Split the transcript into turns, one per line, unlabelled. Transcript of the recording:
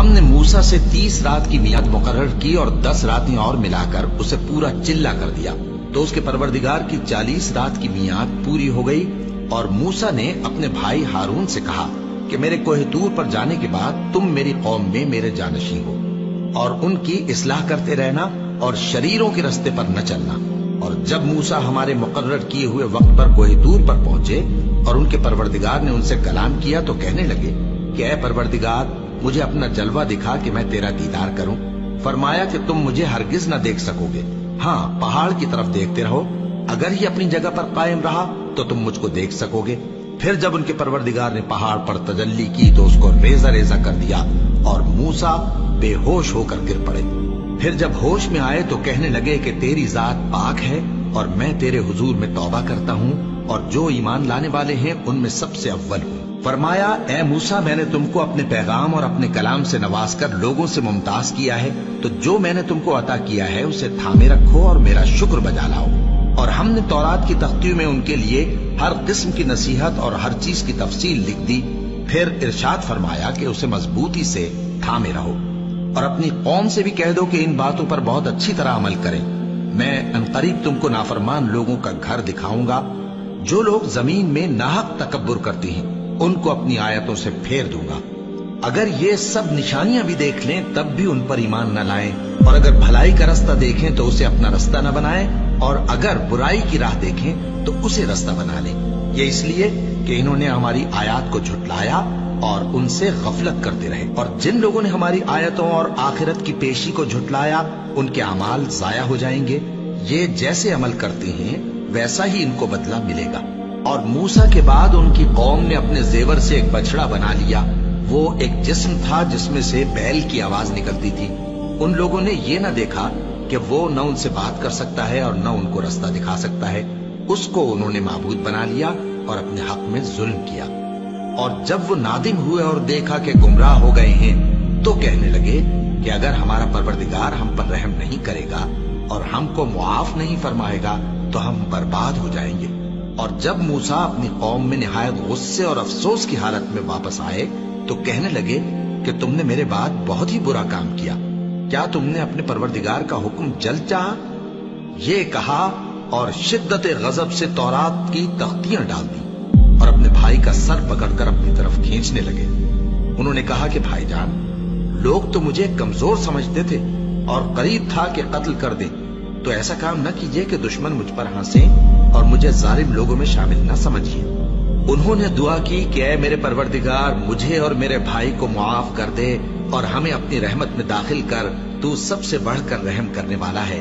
हमने मूसा से 30 रात की मियाद मुकर्रर की और 10 रातें और मिलाकर उसे पूरा चिल्ला कर दिया। तो उसके परवरदिगार की 40 रात की मियाद पूरी हो गई और मूसा ने अपने भाई हारून से कहा कि मेरे कोह तूर पर जाने के बाद तुम मेरी कौम में मेरे जानशी हो और उनकी इस्लाह करते रहना और शरीरों के रास्ते पर न चलना। और जब मूसा हमारे मुकर्रर किए हुए वक्त पर कोह तूर पर पहुंचे और उनके परवरदिगार ने उनसे कलाम किया तो कहने लगे कि ऐ परवरदिगार, मुझे अपना जलवा दिखा कि मैं तेरा दीदार करूं। फरमाया कि तुम मुझे हरगिज न देख सकोगे, हाँ पहाड़ की तरफ देखते रहो, अगर ये अपनी जगह पर कायम रहा तो तुम मुझको देख सकोगे। फिर जब उनके परवरदिगार ने पहाड़ पर तजल्ली की तो उसको रेजा रेजा कर दिया और मूसा बेहोश होकर गिर पड़े। फिर जब होश में आए तो कहने लगे कि तेरी जात पाक है और मैं तेरे हुजूर में तौबा करता हूँ और जो ईमान लाने वाले हैं उनमें सबसे अव्वल हूँ। फरमाया, ए मूसा, मैंने तुमको अपने पैगाम और अपने कलाम से नवाजकर लोगों से मुमताज किया है, तो जो मैंने तुमको अता किया है उसे थामे रखो और मेरा शुक्र बजा लाओ। और हमने तौरात की तख्तियों में उनके लिए हर किस्म की नसीहत और हर चीज की तफसील लिख दी। फिर इरशाद फरमाया कि उसे मजबूती से थामे रहो और अपनी कौम से भी कह दो कि इन बातों पर बहुत अच्छी तरह अमल करें। मैं अनकरीब तुमको नाफरमान लोगों का घर दिखाऊंगा। जो लोग जमीन में नाहक तकब्बुर करती हैं उनको अपनी आयतों से फेर दूंगा। अगर ये सब निशानियां भी देख लें तब भी उन पर ईमान न लाएं, और अगर भलाई का रास्ता देखें तो उसे अपना रास्ता न बनाएं, और अगर बुराई की राह देखें तो उसे रास्ता बना लें। ये इसलिए कि इन्होंने हमारी आयत को झुटलाया और उनसे गफलत करते रहे। और जिन लोगों ने हमारी आयतों और आखिरत की पेशी को झुटलाया उनके अमाल जाया हो जाएंगे। ये जैसे अमल करते हैं वैसा ही इनको बदला मिलेगा। और मूसा के बाद उनकी कौम ने अपने जेवर से एक बछड़ा बना लिया। वो एक जिस्म था जिसमें से बैल की आवाज निकलती थी। उन लोगों ने ये न देखा कि वो न उनसे बात कर सकता है और न उनको रास्ता दिखा सकता है। उसको उन्होंने माबूद बना लिया और अपने हक में जुल्म किया। और जब वो नादिम हुए और देखा कि गुमराह हो गए हैं तो कहने लगे कि अगर हमारा परवरदिगार हम पर रहम नहीं करेगा और हमको मुआफ नहीं फरमाएगा तो हम बर्बाद हो जाएंगे। और जब मूसा अपनी कौम में निहायत गुस्से और अफसोस की हालत में वापस आए तो कहने लगे कि तुमने मेरे बाद बहुत ही बुरा काम किया। क्या तुमने अपने परवरदिगार का हुक्म जल्द चाहा? ये कहा और शिद्दत गजब से तौरात की तख्तियां डाल दी और अपने भाई का सर पकड़कर अपनी तरफ खींचने लगे। उन्होंने कहा कि भाईजान, लोग तो मुझे कमजोर समझते थे और करीब था कि कत्ल कर दें, तो ऐसा काम न कीजिए कि दुश्मन मुझ पर हंसें और मुझे जालिम लोगों में शामिल न समझिए। उन्होंने दुआ की कि ऐ मेरे परवरदिगार, मुझे और मेरे भाई को मुआफ कर दे और हमें अपनी रहमत में दाखिल कर, तू सबसे बढ़कर रहम करने वाला है।